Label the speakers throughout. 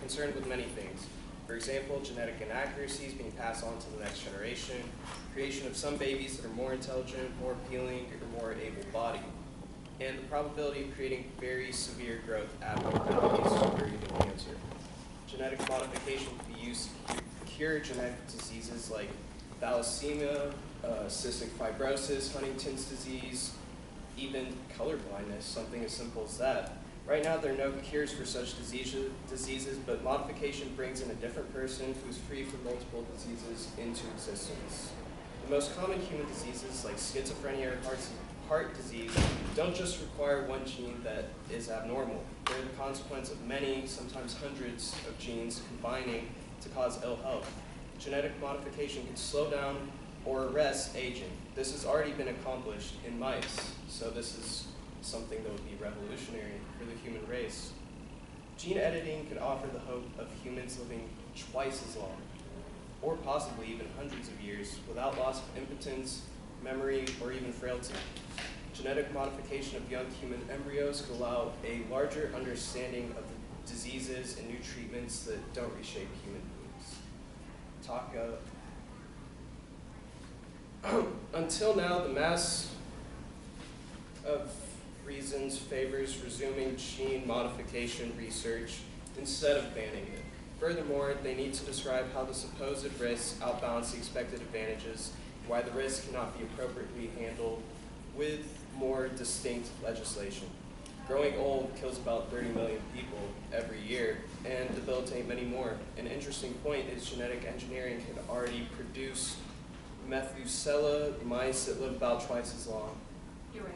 Speaker 1: concerned with many things. For example, genetic inaccuracies being passed on to the next generation, creation of some babies that are more intelligent, more appealing, or more able-bodied, and the probability of creating very severe growth abnormalities or even cancer. Genetic modification can be used to cure genetic diseases like thalassemia, cystic fibrosis, Huntington's disease, even color blindness, something as simple as that. Right now, there are no cures for such diseases, but modification brings in a different person who's free from multiple diseases into existence. The most common human diseases, like schizophrenia or heart disease, don't just require one gene that is abnormal. They're the consequence of many, sometimes hundreds of genes combining to cause ill health. Genetic modification can slow down or arrest aging. This has already been accomplished in mice, so this is something that would be revolutionary for the human race. Gene editing could offer the hope of humans living twice as long, or possibly even hundreds of years, without loss of impotence, memory, or even frailty. Genetic modification of young human embryos could allow a larger understanding of the diseases and new treatments that don't reshape human beings. Until now, the mass of reasons favors resuming gene modification research instead of banning it. Furthermore, they need to describe how the supposed risks outbalance the expected advantages, and why the risks cannot be appropriately handled with more distinct legislation. Growing old kills about 30 million people every year and debilitate many more. An interesting point is genetic engineering can already produce Methuselah mice that live about twice as long.
Speaker 2: You're right.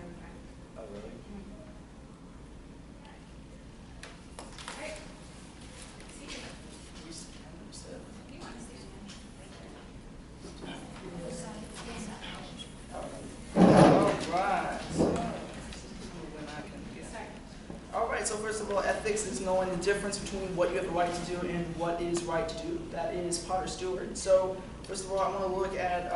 Speaker 1: Oh, really?
Speaker 2: Alright. See you. You want to see
Speaker 3: Alright, so first of all, ethics is knowing the difference between what you have the right to do and what is right to do. That is Potter Stewart. So first of all, I want to look at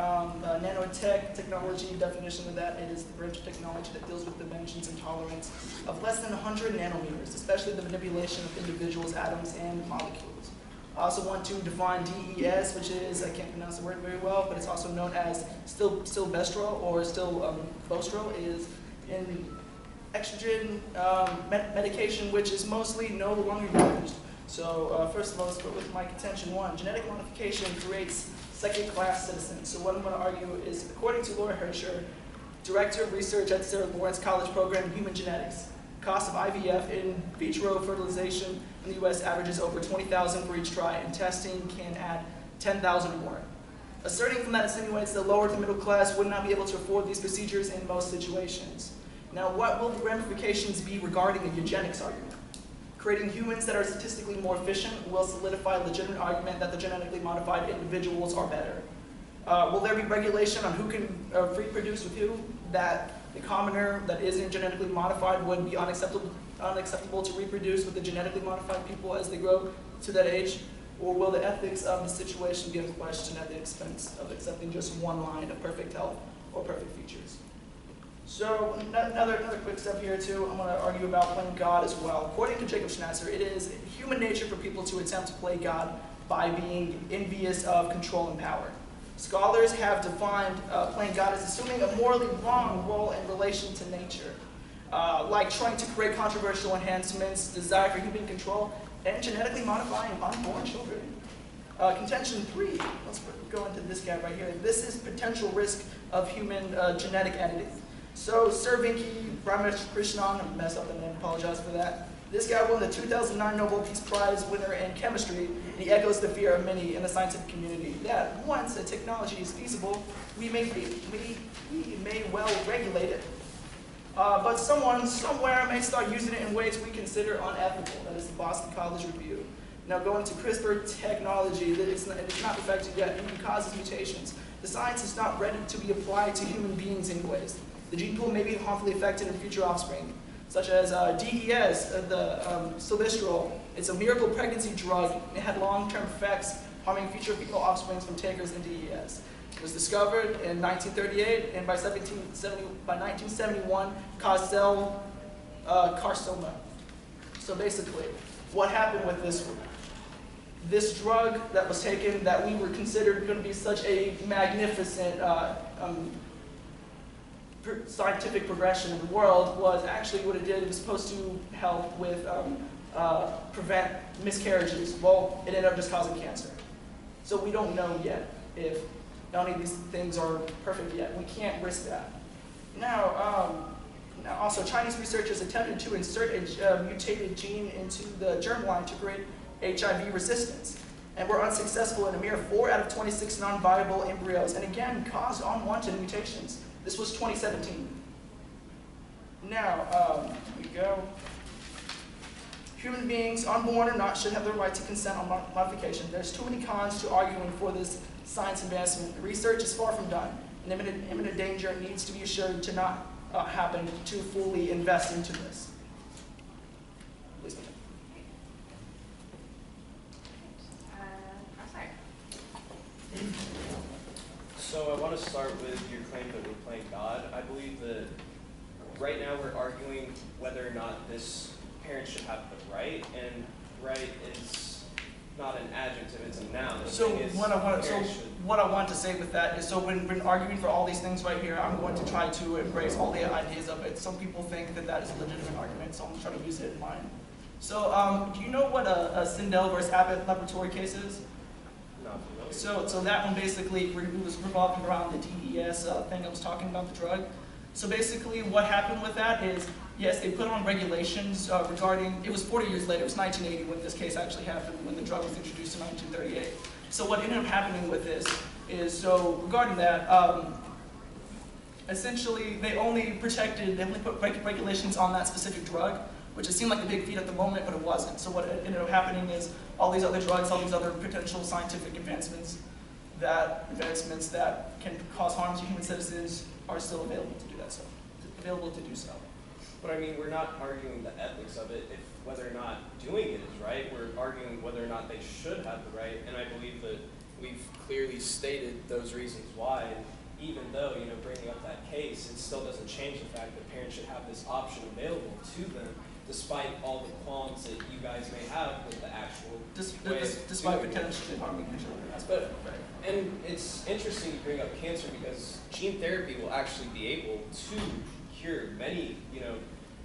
Speaker 3: nanotech technology. Definition of that, it is the branch of technology that deals with dimensions and tolerance of less than 100 nanometers, especially the manipulation of individuals, atoms, and molecules. I also want to define DES, which is, I can't pronounce the word very well, but it's also known as stilbestro or stilbostro, is in estrogen medication, which is mostly no longer used. So first of all, let's go with my contention one. Genetic modification creates second-class citizens. So what I'm going to argue is, according to Laura Hersher, Director of Research at Sarah Lawrence College Program in Human Genetics, cost of IVF in vitro fertilization in the U.S. averages over $20,000 for each try, and testing can add $10,000 or more. Asserting from that insinuates that lower to middle class would not be able to afford these procedures in most situations. Now, what will the ramifications be regarding a eugenics argument? Creating humans that are statistically more efficient will solidify a legitimate argument that the genetically modified individuals are better. Will there be regulation on who can reproduce with who? That the commoner that isn't genetically modified would be unacceptable to reproduce with the genetically modified people as they grow to that age? Or will the ethics of the situation be in question at the expense of accepting just one line of perfect health or perfect features? So another quick step here too, I'm going to argue about playing God as well. According to Jacob Schnatzer, it is human nature for people to attempt to play God by being envious of control and power. Scholars have defined playing God as assuming a morally wrong role in relation to nature, like trying to create controversial enhancements, desire for human control, and genetically modifying unborn children. Contention 3, let's go into this guy right here. This is potential risk of human genetic editing. So Sir Vinky Ramakrishnan, I messed up the name, apologize for that. This guy won the 2009 Nobel Peace Prize winner in chemistry, and he echoes the fear of many in the scientific community that once a technology is feasible, we may well regulate it. But someone somewhere may start using it in ways we consider unethical. That is the Boston College Review. Now going to CRISPR technology, it's not perfected yet, and it causes mutations. The science is not ready to be applied to human beings anyways. The gene pool may be harmfully affected in future offspring, such as DES, the stilbestrol. It's a miracle pregnancy drug. It had long-term effects, harming future fetal offspring from takers in DES. It was discovered in 1938, and by 1971, caused cell carcinoma. So basically, what happened with this this drug that was taken that we were considered going to be such a magnificent scientific progression in the world was actually what it did. It was supposed to help with prevent miscarriages. Well, it ended up just causing cancer. So we don't know yet if any of these things are perfect yet. We can't risk that. Now also Chinese researchers attempted to insert a mutated gene into the germline to create HIV resistance, and were unsuccessful in a mere 4 out of 26 non-viable embryos, and again caused unwanted mutations. This was 2017. Now, here we go. Human beings, unborn or not, should have the right to consent on modification. There's too many cons to arguing for this science advancement. Research is far from done, and imminent danger needs to be assured to not happen to fully invest into this. Please continue.
Speaker 2: I'm sorry.
Speaker 1: So I want to start with your claim that we're playing God. I believe that right now we're arguing whether or not this parent should have the right, and right is not an adjective, it's a noun.
Speaker 3: So what I want to say with that is, so when arguing for all these things right here, I'm going to try to embrace all the ideas of it. Some people think that that is a legitimate argument, so I'm going to try to use it in mine. So do you know what a Sindel versus Abbott laboratory case is?
Speaker 1: Not familiar.
Speaker 3: So that one basically was revolving around the DES thing I was talking about, the drug. So basically what happened with that is, yes, they put on regulations regarding, it was 40 years later, it was 1980 when this case actually happened, when the drug was introduced in 1938. So what ended up happening with this is, so regarding that, essentially they only put regulations on that specific drug, which it seemed like a big feat at the moment, but it wasn't. So what ended up happening is all these other drugs, all these other potential scientific advancements that can cause harm to human citizens are still available to do that. So,
Speaker 1: But I mean, we're not arguing the ethics of it, if whether or not doing it is right. We're arguing whether or not they should have the right, and I believe that we've clearly stated those reasons why. And even though, bringing up that case, it still doesn't change the fact that parents should have this option available to them, despite all the qualms that you guys may have with the actual
Speaker 3: despite potentially harming the children.
Speaker 1: But, and it's interesting you bring up cancer because gene therapy will actually be able to cure many,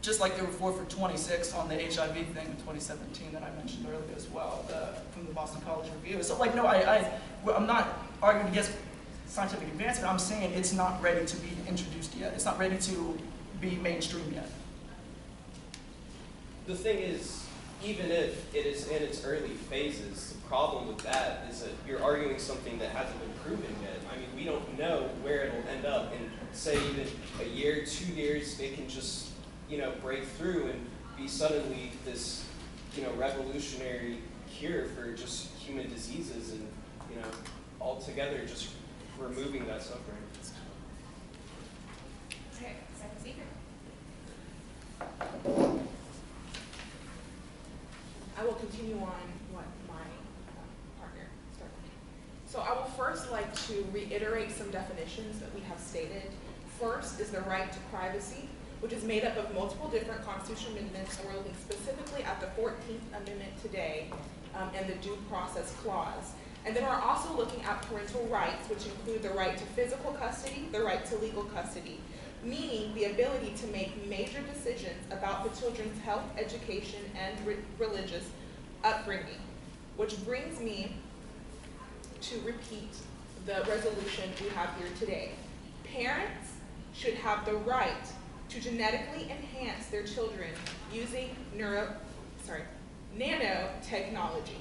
Speaker 3: Just like there were 4 for 26 on the HIV thing in 2017 that I mentioned earlier as well, from the Boston College Review. So no, I'm not arguing against scientific advancement. I'm saying it's not ready to be introduced yet. It's not ready to be mainstream yet.
Speaker 1: The thing is, even if it is in its early phases, the problem with that is that you're arguing something that hasn't been proven yet. I mean, we don't know where it'll end up in, say, even a year, 2 years, it can just, break through and be suddenly this, revolutionary cure for just human diseases and, altogether just removing that suffering.
Speaker 2: Okay, second speaker.
Speaker 4: I will continue on what my partner started. So I will first like to reiterate some definitions that we have stated. First is the right to privacy, which is made up of multiple different constitutional amendments, and we're looking specifically at the 14th Amendment today and the Due Process Clause. And then we're also looking at parental rights, which include the right to physical custody, the right to legal custody, meaning the ability to make major decisions about the children's health, education, and religious upbringing. Which brings me to repeat the resolution we have here today. Parents should have the right to genetically enhance their children using nanotechnology.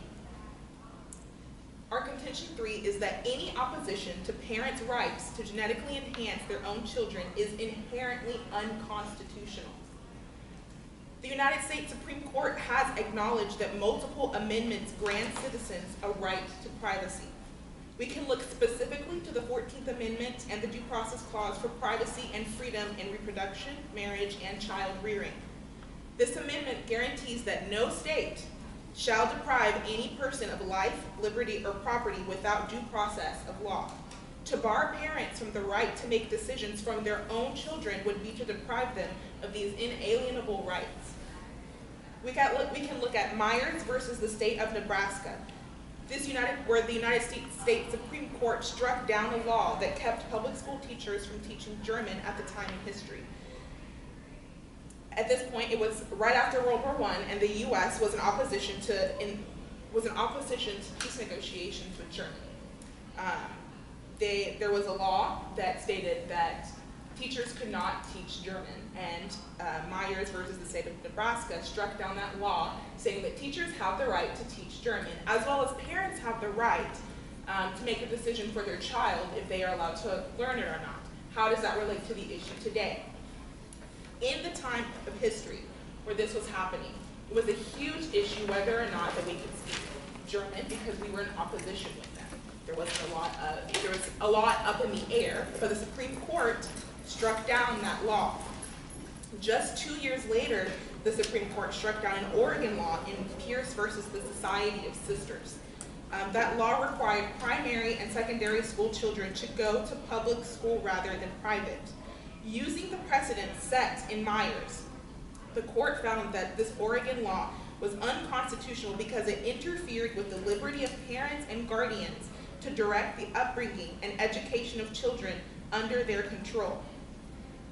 Speaker 4: Our contention 3 is that any opposition to parents' rights to genetically enhance their own children is inherently unconstitutional. The United States Supreme Court has acknowledged that multiple amendments grant citizens a right to privacy. We can look specifically to the 14th Amendment and the Due Process Clause for privacy and freedom in reproduction, marriage, and child rearing. This amendment guarantees that no state shall deprive any person of life, liberty, or property without due process of law. To bar parents from the right to make decisions from their own children would be to deprive them of these inalienable rights. We can look at Myers versus the state of Nebraska. where the United States Supreme Court struck down a law that kept public school teachers from teaching German at the time in history. At this point, it was right after World War I, and the U.S. was in opposition to peace negotiations with Germany. There was a law that stated that teachers could not teach German, and Myers versus the state of Nebraska struck down that law, saying that teachers have the right to teach German, as well as parents have the right to make a decision for their child if they are allowed to learn it or not. How does that relate to the issue today? In the time of history where this was happening, it was a huge issue whether or not that we could speak German because we were in opposition with them. There was a lot up in the air, but the Supreme Court struck down that law. Just 2 years later, the Supreme Court struck down an Oregon law in Pierce versus the Society of Sisters. That law required primary and secondary school children to go to public school rather than private. Using the precedent set in Myers, the court found that this Oregon law was unconstitutional because it interfered with the liberty of parents and guardians to direct the upbringing and education of children under their control.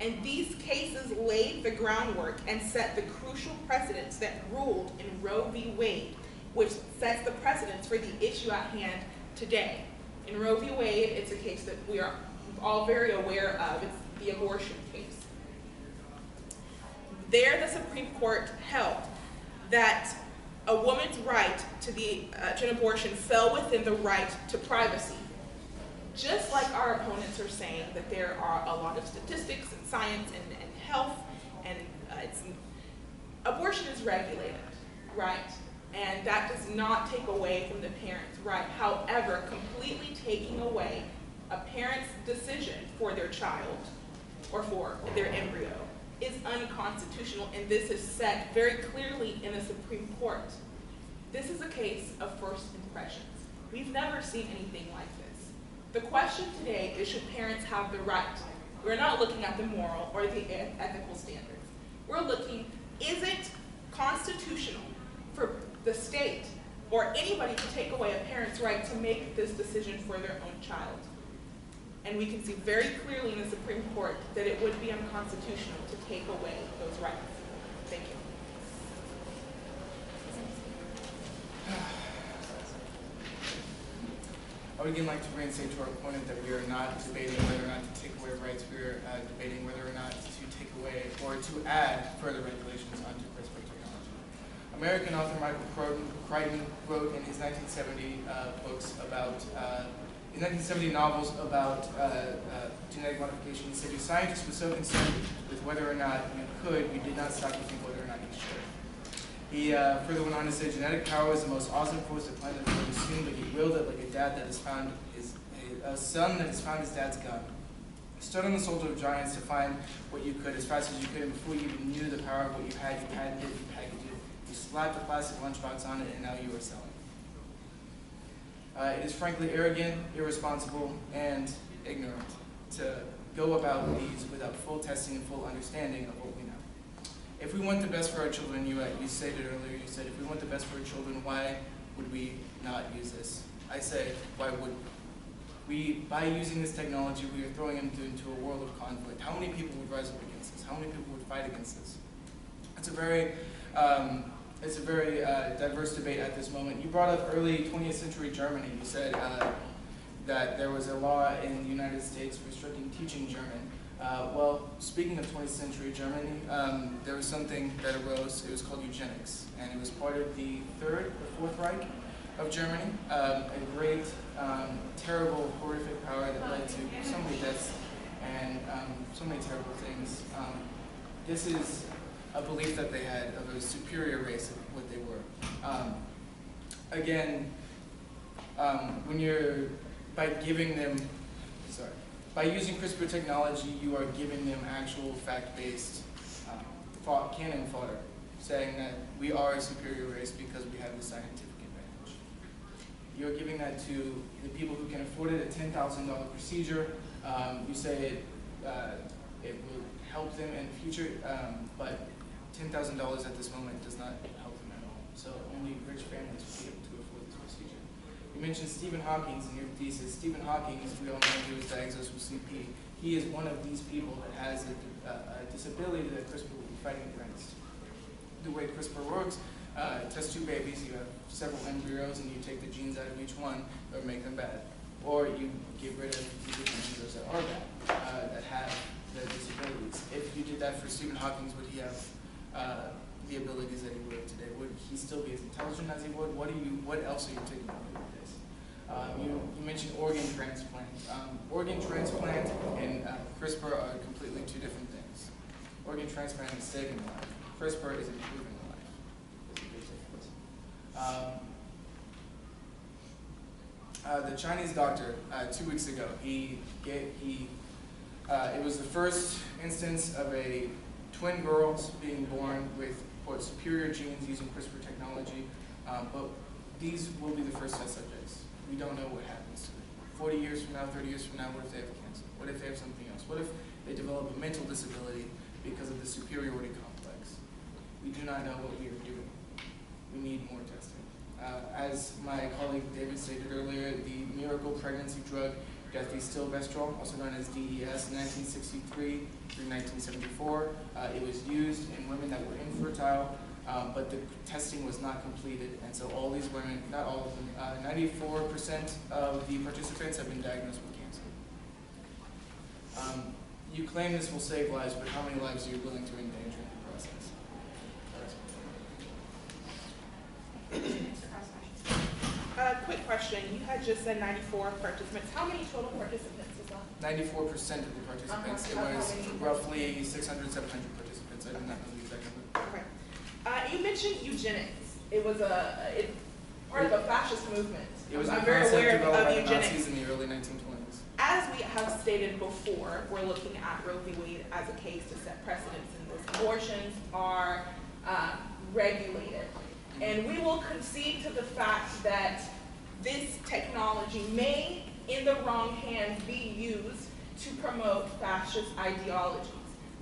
Speaker 4: And these cases laid the groundwork and set the crucial precedents that ruled in Roe v. Wade, which sets the precedents for the issue at hand today. In Roe v. Wade, it's a case that we are all very aware of. It's the abortion case. There, the Supreme Court held that a woman's right to an abortion fell within the right to privacy. Just like our opponents are saying that there are a lot of statistics and science and health, and abortion is regulated, right? And that does not take away from the parent's right. However, completely taking away a parent's decision for their child or for their embryo is unconstitutional, and this is set very clearly in the Supreme Court. This is a case of first impressions. We've never seen anything like this. The question today is, should parents have the right? We're not looking at the moral or the ethical standards. We're looking, is it constitutional for the state or anybody to take away a parent's right to make this decision for their own child? And we can see very clearly in the Supreme Court that it would be unconstitutional to take away those rights. Thank you.
Speaker 5: I would again like to reinstate to our opponent that we are not debating whether or not to take away rights. We are debating whether or not to take away or to add further regulations onto CRISPR technology. American author Michael Crichton wrote in his 1970 books about, in 1970 novels about genetic modification. He said, "Your scientists were so concerned with whether or not you could, you did not stop to think whether or not you should." He further went on to say, "Genetic power is the most awesome force the planet has ever seen, but you wield it like a dad that has found a son that has found his dad's gun. You stood on the shoulder of giants to find what you could as fast as you could, and before you even knew the power of what you had it, you packaged it, you slapped a plastic lunchbox on it, and now you are selling it. It is frankly arrogant, irresponsible, and ignorant to go about these without full testing and full understanding of what we know. If we want the best for our children, you stated earlier, you said, if we want the best for our children, why would we not use this? I say, why would we? By using this technology, we are throwing them into a world of conflict. How many people would rise up against this? How many people would fight against this? It's a very diverse debate at this moment. You brought up early 20th century Germany. You said that there was a law in the United States restricting teaching German. Well, speaking of 20th century Germany, there was something that arose. It was called eugenics, and it was part of the Third or Fourth Reich of Germany, a great, terrible, horrific power that led to so many deaths and so many terrible things. This is a belief that they had of a superior race of what they were. By using CRISPR technology, you are giving them actual fact-based cannon fodder, saying that we are a superior race because we have the scientific advantage. You're giving that to the people who can afford it, a $10,000 procedure. You say it will help them in the future, but $10,000 at this moment does not help them at all. So only rich families will be able to afford this procedure. You mentioned Stephen Hawking in your thesis. Stephen Hawking, we all know he was diagnosed with CP. He is one of these people that has a disability that CRISPR will be fighting against. The way CRISPR works, test two babies, you have several embryos, and you take the genes out of each one or make them bad. Or you get rid of the embryos that are bad, that have the disabilities. If you did that for Stephen Hawking, would he have the abilities that he would have today? Would he still be as intelligent as he would? What else are you taking away with this? You mentioned organ transplant. Organ transplant and CRISPR are completely two different things. Organ transplant is saving a life. CRISPR is improving a life. There's a big difference. The Chinese doctor, 2 weeks ago, it was the first instance of a twin girls being born with superior genes using CRISPR technology, but these will be the first test subjects. We don't know what happens to them. 40 years from now, 30 years from now, what if they have cancer? What if they have something else? What if they develop a mental disability because of the superiority complex? We do not know what we are doing. We need more testing. As my colleague David stated earlier, the miracle pregnancy drug, dethi-stilbestrol, also known as DES, 1963 through 1974. It was used in women that were infertile, but the testing was not completed, and so all these women, not all of them, 94% of the participants have been diagnosed with cancer. You claim this will save lives, but how many lives are you willing to endanger in the process?
Speaker 4: Quick question. You had just said 94 participants. How many total participants is that?
Speaker 5: 94% of the participants. It was roughly 600, 700 participants. I do not know the exact number.
Speaker 4: Okay. You mentioned eugenics. It was part of a fascist movement.
Speaker 5: It was
Speaker 4: I'm
Speaker 5: a
Speaker 4: very
Speaker 5: concept
Speaker 4: aware
Speaker 5: developed by
Speaker 4: of
Speaker 5: the
Speaker 4: eugenics.
Speaker 5: Nazis in the early 1920s.
Speaker 4: As we have stated before, we're looking at Roe v. Wade as a case to set precedents in this. Abortions are regulated. And we will concede to the fact that this technology may, in the wrong hands, be used to promote fascist ideologies.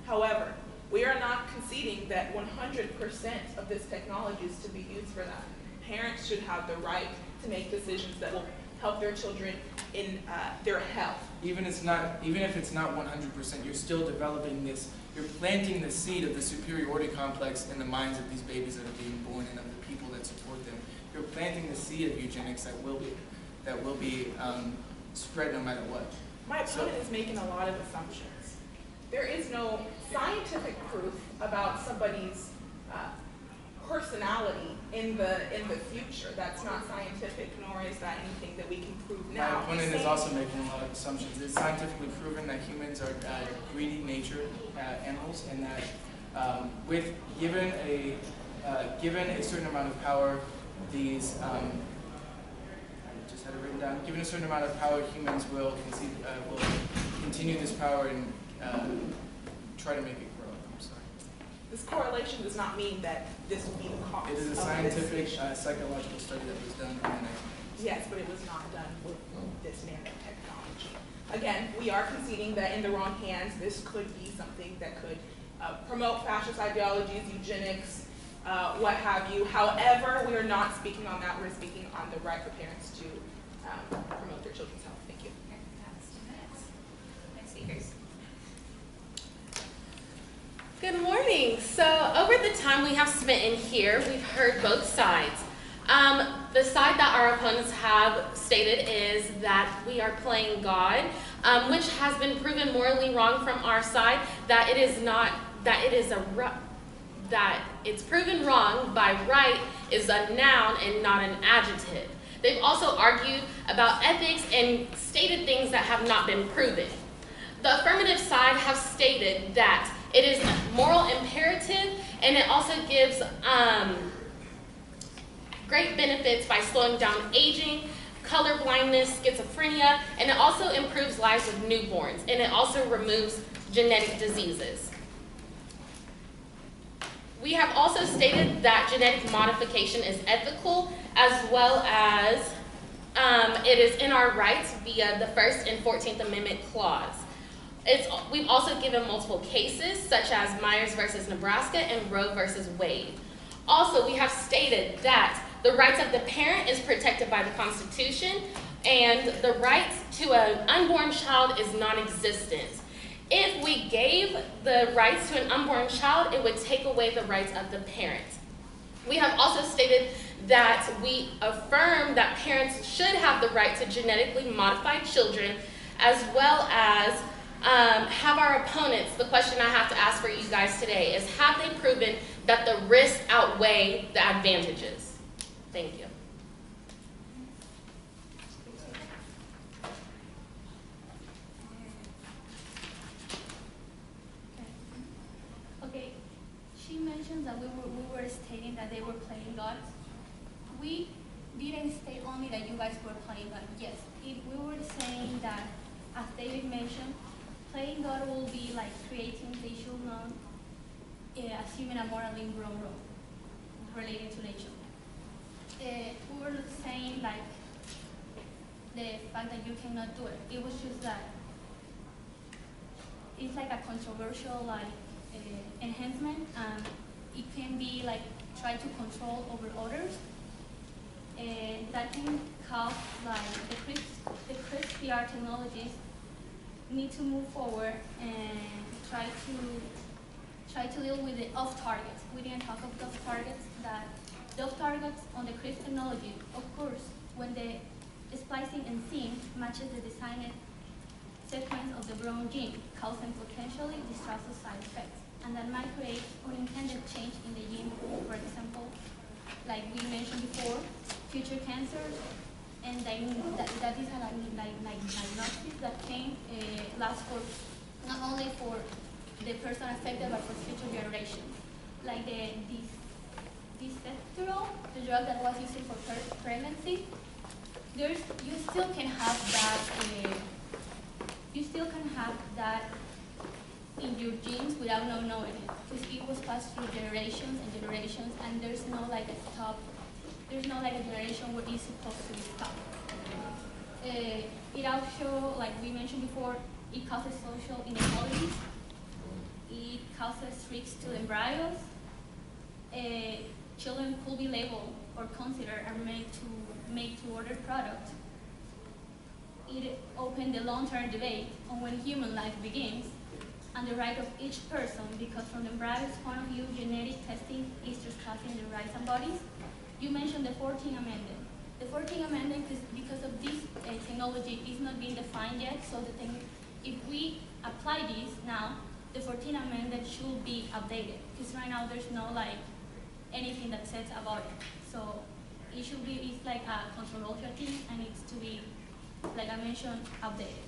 Speaker 4: However, we are not conceding that 100% of this technology is to be used for that. Parents should have the right to make decisions that will help their children in their health.
Speaker 5: Even if it's not 100%, you're still developing this. You're planting the seed of the superiority complex in the minds of these babies that are being born and of the people that support them. You're planting the seed of eugenics that will be spread no matter what.
Speaker 4: My opponent is making a lot of assumptions. There is no scientific proof about somebody's personality in the future. That's not scientific, nor is that anything that we can prove now.
Speaker 5: My opponent is also making a lot of assumptions. It's scientifically proven that humans are greedy nature animals, and that given a certain amount of power, these I just had it written down. Given a certain amount of power, humans will continue this power and try to make it grow. I'm sorry.
Speaker 4: This correlation does not mean that this will be the cause.
Speaker 5: It is a scientific psychological study that was done in the 1990s.
Speaker 4: Yes, but it was not done with this nanotechnology. Again, we are conceding that in the wrong hands, this could be something that could promote fascist ideologies, eugenics, what have you. However, we are not speaking on that. We're speaking on the right for parents to promote their children's health. Thank you.
Speaker 2: Okay, that's 2 minutes. Next speakers.
Speaker 6: Good morning. So over the time we have spent in here, we've heard both sides. The side that our opponents have stated is that we are playing God, which has been proven morally wrong from our side, that it is not, that it's proven wrong by right is a noun and not an adjective. They've also argued about ethics and stated things that have not been proven. The affirmative side have stated that it is a moral imperative, and it also gives great benefits by slowing down aging, color blindness, schizophrenia, and it also improves lives of newborns, and it also removes genetic diseases. We have also stated that genetic modification is ethical, as well as it is in our rights via the 1st and 14th Amendment clause. We've also given multiple cases, such as Myers versus Nebraska and Roe versus Wade. Also, we have stated that The rights of the parent is protected by the Constitution, and the rights to an unborn child is non-existent. If we gave the rights to an unborn child, it would take away the rights of the parent. We have also stated that we affirm that parents should have the right to genetically modify children, as well as have our opponents, the question I have to ask for you guys today is, have they proven that the risks outweigh the advantages? Thank you.
Speaker 7: Okay, she mentioned that we were stating that they were playing God. We didn't state only that you guys were playing God. Yes, we were saying that, as David mentioned, playing God will be like creating they should not assuming a morally wrong role related to nature. We were saying like the fact that you cannot do it. It was just that it's like a controversial like enhancement, and it can be like try to control over others. That can cause like the CRISPR technologies need to move forward and try to deal with the off targets. We didn't talk of those targets. That those targets on the CRISPR technology, of course, when the splicing enzyme matches the designed sequence of the wrong gene, causing potentially disastrous side effects, and that might create unintended change in the gene pool. For example, like we mentioned before, future cancers, and that is a diagnosis that can last for not only for the person affected but for future generations. Like this Decepterol, the drug that was used for pregnancy, you still can have that in your genes without knowing it, because it was passed through generations and generations, and there's no like a stop. There's no like a generation where it's supposed to stop. It also, like we mentioned before, it causes social inequalities. It causes risks to embryos. Children could be labeled or considered and made to order products. It opened the long-term debate on when human life begins and the right of each person, because from the embryo's point of view, genetic testing is trespassing the rights and bodies. You mentioned the 14th Amendment. The 14th Amendment, because of this technology, is not being defined yet, so if we apply this now, the 14th Amendment should be updated, because right now there's no like anything that says about it. So it should be, it's like a controversial thing and it's to be, like I mentioned, updated.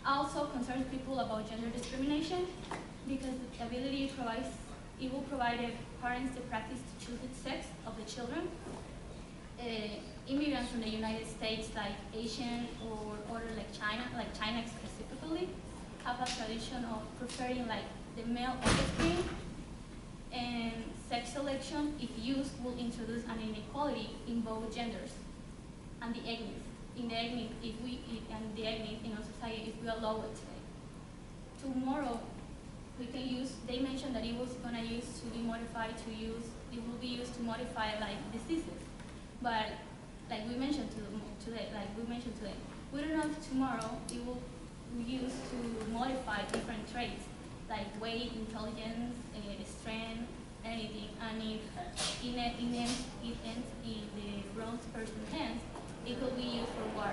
Speaker 7: Also concerns people about gender discrimination, because the ability provides, it will provide parents the practice to choose the sex of the children. Immigrants from the United States, like Asian or like China specifically, have a tradition of preferring like the male offspring, and sex selection, if used, will introduce an inequality in both genders and the egg myth. In the egg myth, in our society, if we allow it today. Tomorrow, we can use, they mentioned that it was gonna use to be modified to use, it will be used to modify like diseases. But like we mentioned today, we don't know if tomorrow it will be used to modify different traits, like weight, intelligence, strength, anything. And if it ends in the wrong person's hands, it could be used for war,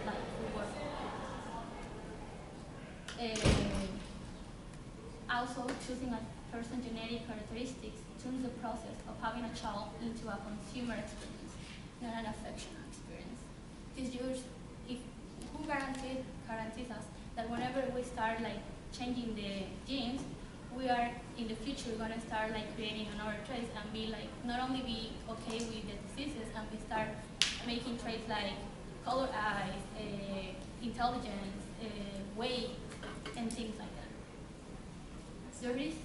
Speaker 7: like for warfare. Also, choosing a person's genetic characteristics turns the process of having a child into a consumer experience, not an affectional experience. Because who guarantees us that whenever we start like changing the genes, we are in the future going to start like creating another traits and be like not only be okay with the diseases, and we start making traits like color eyes, intelligence, weight, and things like that. There is.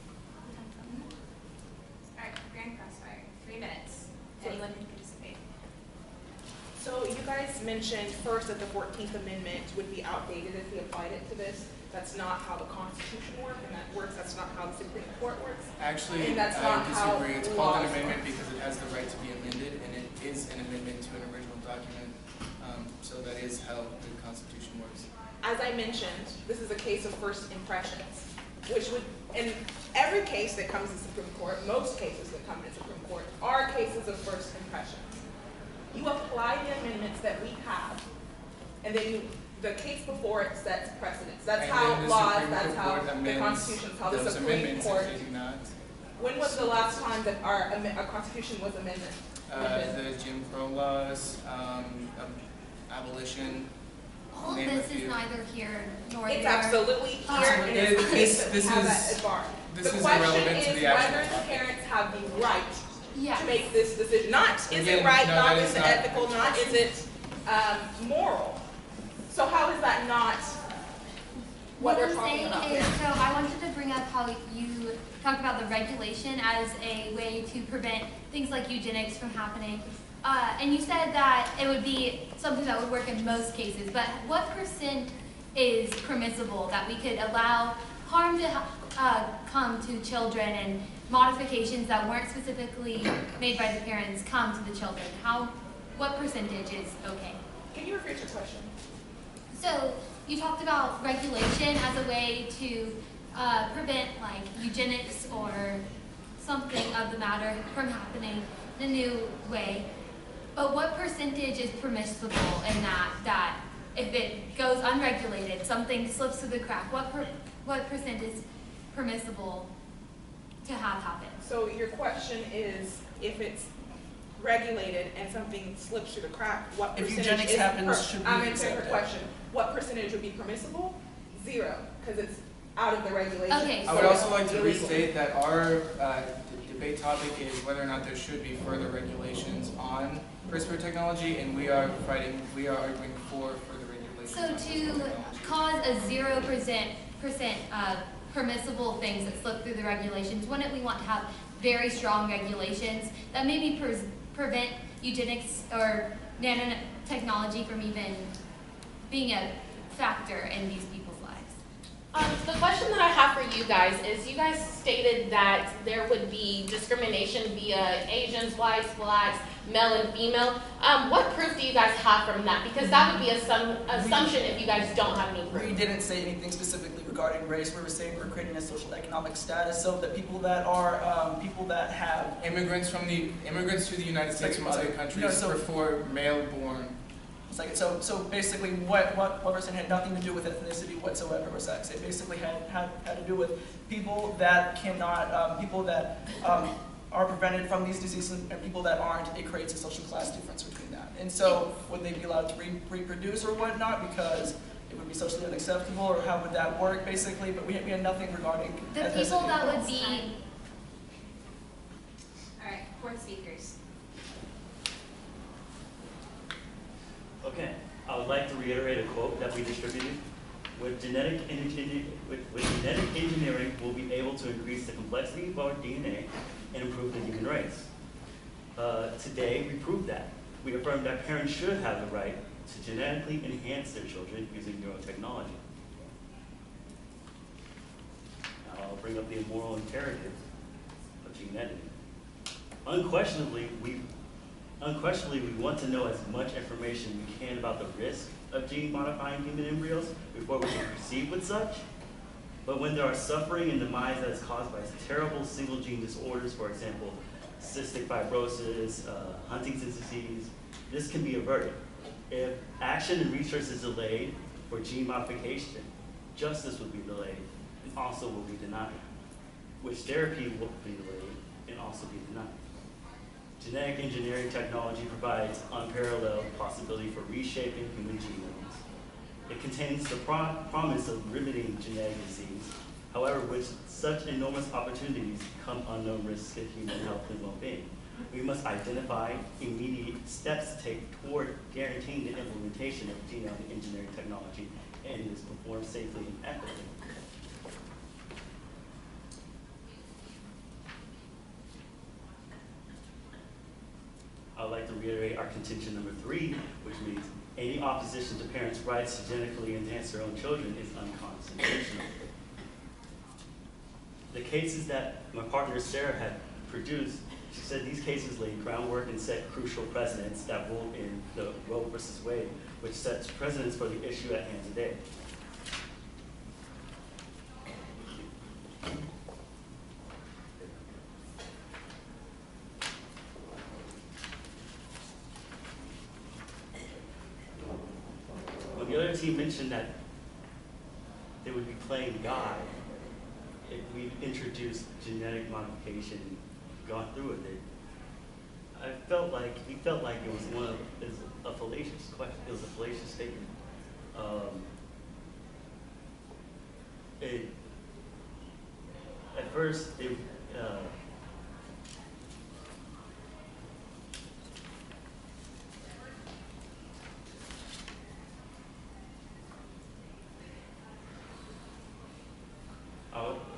Speaker 2: All right, Grand Crossfire, 3 minutes. Anyone can participate.
Speaker 4: So you guys mentioned first that the 14th Amendment would be outdated if we applied it to this. That's not how the Constitution works, that's not how the Supreme Court works.
Speaker 5: Actually,
Speaker 4: And that's
Speaker 5: I
Speaker 4: not how
Speaker 5: disagree. It's called an
Speaker 4: laws
Speaker 5: amendment
Speaker 4: work.
Speaker 5: because it has the right to be amended, and it is an amendment to an original document. So that is how the Constitution works.
Speaker 4: As I mentioned, this is a case of first impressions, which would, in every case that comes to the Supreme Court, most cases that come to the Supreme Court, are cases of first impressions. You apply the amendments that we have, and then the case before it sets precedents. That's
Speaker 5: And
Speaker 4: how
Speaker 5: then the
Speaker 4: laws,
Speaker 5: Supreme
Speaker 4: that's how
Speaker 5: Court
Speaker 4: the
Speaker 5: amends
Speaker 4: Constitution, how the
Speaker 5: those
Speaker 4: Supreme
Speaker 5: amendments
Speaker 4: Court.
Speaker 5: if they do not.
Speaker 4: When was the last time that our Constitution was amended?
Speaker 5: The Jim Crow laws, abolition.
Speaker 8: All
Speaker 5: name a
Speaker 8: this is
Speaker 5: few.
Speaker 8: neither here nor
Speaker 4: It's
Speaker 8: there.
Speaker 4: absolutely here, and it's the case that we have at bar.
Speaker 5: This
Speaker 4: The
Speaker 5: is
Speaker 4: question
Speaker 5: irrelevant to
Speaker 4: is
Speaker 5: the actual
Speaker 4: whether the
Speaker 5: topic.
Speaker 4: parents have the right
Speaker 8: Yes.
Speaker 4: to make this decision. Not is it
Speaker 5: Again,
Speaker 4: right,
Speaker 5: no,
Speaker 4: not
Speaker 5: that
Speaker 4: is
Speaker 5: is
Speaker 4: it
Speaker 5: not
Speaker 4: ethical,
Speaker 5: the
Speaker 4: not is it moral. So how is that not what we're
Speaker 8: I'm
Speaker 4: talking
Speaker 8: saying
Speaker 4: about
Speaker 8: is,
Speaker 4: here?
Speaker 8: so I wanted to bring up how you talked about the regulation as a way to prevent things like eugenics from happening. And you said that it would be something that would work in most cases, but what percent is permissible that we could allow harm to come to children and modifications that weren't specifically made by the parents come to the children? What percentage is okay?
Speaker 4: Can you repeat your question?
Speaker 8: So you talked about regulation as a way to prevent like eugenics or something of the matter from happening in a new way. But what percentage is permissible in that if it goes unregulated, something slips through the crack, what percent is permissible to have happen?
Speaker 4: So your question is, if it's regulated and something slips through the crack, what
Speaker 3: If
Speaker 4: percentage
Speaker 3: eugenics
Speaker 4: is
Speaker 3: happens, should we
Speaker 4: I'm answering her
Speaker 3: accept it?
Speaker 4: question. What percentage would be permissible? 0, because it's out of the regulation.
Speaker 8: Okay,
Speaker 5: I would
Speaker 4: so
Speaker 5: also
Speaker 4: it's
Speaker 5: like to
Speaker 4: illegal.
Speaker 5: restate that our debate topic is whether or not there should be further regulations on CRISPR technology, and we are arguing for further regulations.
Speaker 8: So
Speaker 5: on CRISPR
Speaker 8: to
Speaker 5: technology.
Speaker 8: cause a 0% permissible things that slip through the regulations, wouldn't we want to have very strong regulations that maybe prevent eugenics or nanotechnology from even being a factor in these people's lives?
Speaker 6: The question that I have for you guys is, you guys stated that there would be discrimination via Asians, whites, blacks, male and female. What proof do you guys have from that? Because that would be some assumption if you guys don't have any proof.
Speaker 3: We didn't say anything specifically regarding race. We were saying we're creating a social economic status so that people that are people that have
Speaker 5: Immigrants to the United States from other countries prefer male-born.
Speaker 3: So basically, what person had nothing to do with ethnicity whatsoever or sex. It basically had to do with people that cannot, people that are prevented from these diseases and people that aren't. It creates a social class difference between that. And so, would they be allowed to reproduce or whatnot because it would be socially unacceptable, or how would that work basically? But we had nothing regarding
Speaker 8: The
Speaker 3: ethnicity.
Speaker 8: people that would be,
Speaker 2: All right, 4 speakers.
Speaker 9: Okay, I would like to reiterate a quote that we distributed. With genetic engineering, we'll be able to increase the complexity of our DNA and improve the human race. Today, we proved that. We affirmed that parents should have the right to genetically enhance their children using neurotechnology. Now, I'll bring up the immoral imperative of gene editing. Unquestionably, we want to know as much information we can about the risk of gene-modifying human embryos before we can proceed with such. But when there are suffering and demise that is caused by terrible single-gene disorders, for example, cystic fibrosis, Huntington's disease, this can be averted. If action and research is delayed for gene modification, justice will be delayed and also will be denied, which therapy will be delayed and also be denied. Genetic engineering technology provides unparalleled possibility for reshaping human genomes. It contains the promise of remedying genetic disease. However, with such enormous opportunities come unknown risks to human health and well-being. We must identify immediate steps to take toward guaranteeing the implementation of genetic engineering technology and is performed safely and ethically. I would like to reiterate our contention number 3, which means any opposition to parents' rights to genetically enhance their own children is unconstitutional. The cases that my partner Sarah had produced, she said these cases laid groundwork and set crucial precedents that ruled in the Roe versus Wade, which sets precedents for the issue at hand today. When the other team mentioned that they would be playing God if we introduced genetic modification and gone through with it, he felt like it was a fallacious question. It was a fallacious statement. At first,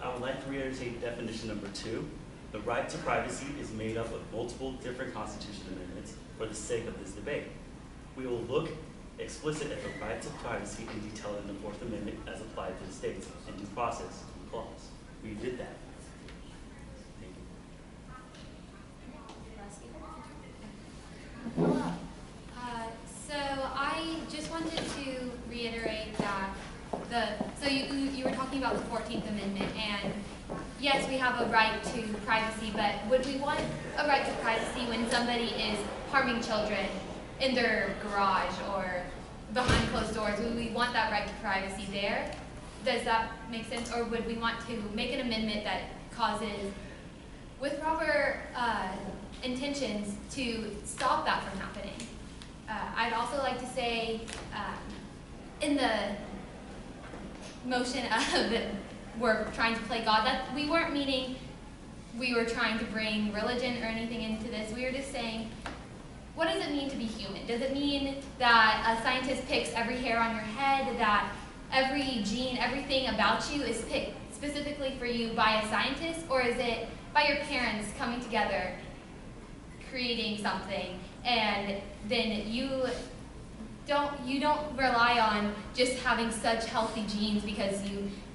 Speaker 9: I would like to reiterate definition number 2. The right to privacy is made up of multiple different constitutional amendments for the sake of this debate. We will look explicit at the right to privacy in detail in the Fourth Amendment as applied to the states and due process clause. We did that. Thank you.
Speaker 8: Hello. So I just wanted to reiterate that so you were talking about the 14th Amendment, and yes, we have a right to privacy, but would we want a right to privacy when somebody is harming children in their garage or behind closed doors? Would we want that right to privacy there? Does that make sense? Or would we want to make an amendment that causes, with proper intentions, to stop that from happening? I'd also like to say, in the motion of we're trying to play God, that we weren't meaning we were trying to bring religion or anything into this. We were just saying, what does it mean to be human? Does it mean that a scientist picks every hair on your head, that every gene, everything about you is picked specifically for you by a scientist? Or is it by your parents coming together, creating something, and then you don't rely on just having such healthy genes because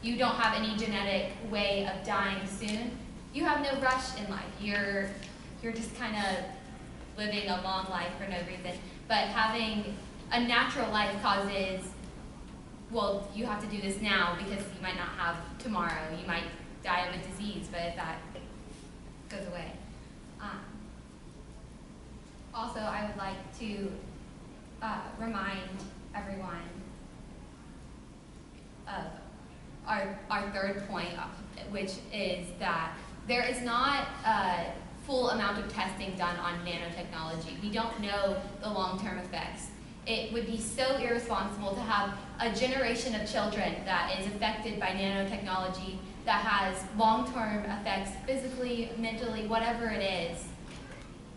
Speaker 8: you don't have any genetic way of dying soon. You have no rush in life. You're just kind of living a long life for no reason. But having a natural life causes, well, you have to do this now because you might not have tomorrow. You might die of a disease, but if that goes away. Also, I would like to remind everyone of our third point, which is that there is not a full amount of testing done on nanotechnology. We don't know the long-term effects. It would be so irresponsible to have a generation of children that is affected by nanotechnology that has long-term effects physically, mentally, whatever it is.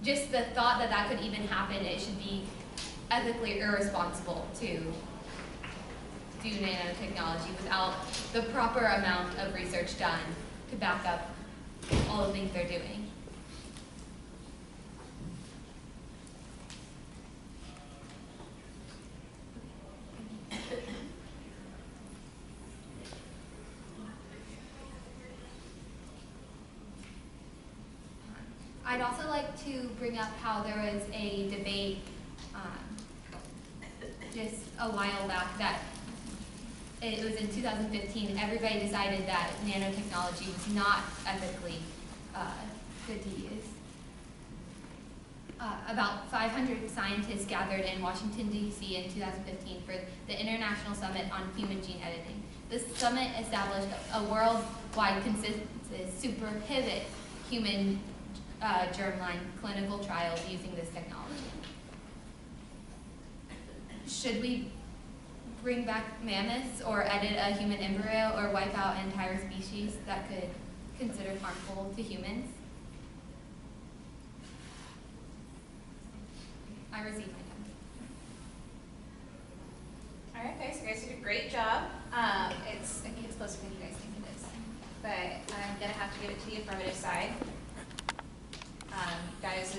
Speaker 8: Just the thought that that could even happen, it should be ethically irresponsible to do nanotechnology without the proper amount of research done to back up all the things they're doing. I'd also like to bring up how there was a debate just a while back that it was in 2015, everybody decided that nanotechnology was not ethically good to use. About 500 scientists gathered in Washington, D.C. in 2015 for the International Summit on Human Gene Editing. This summit established a worldwide consensus to prohibit human germline clinical trials using this technology. Should we bring back mammoths or edit a human embryo or wipe out an entire species that could consider harmful to humans? I received my time.
Speaker 2: All right, guys, you guys did a great job. I think it's closer than you guys think it is. But I'm gonna have to give it to the affirmative side. Guys'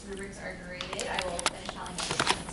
Speaker 2: rubrics are graded. I will finish telling you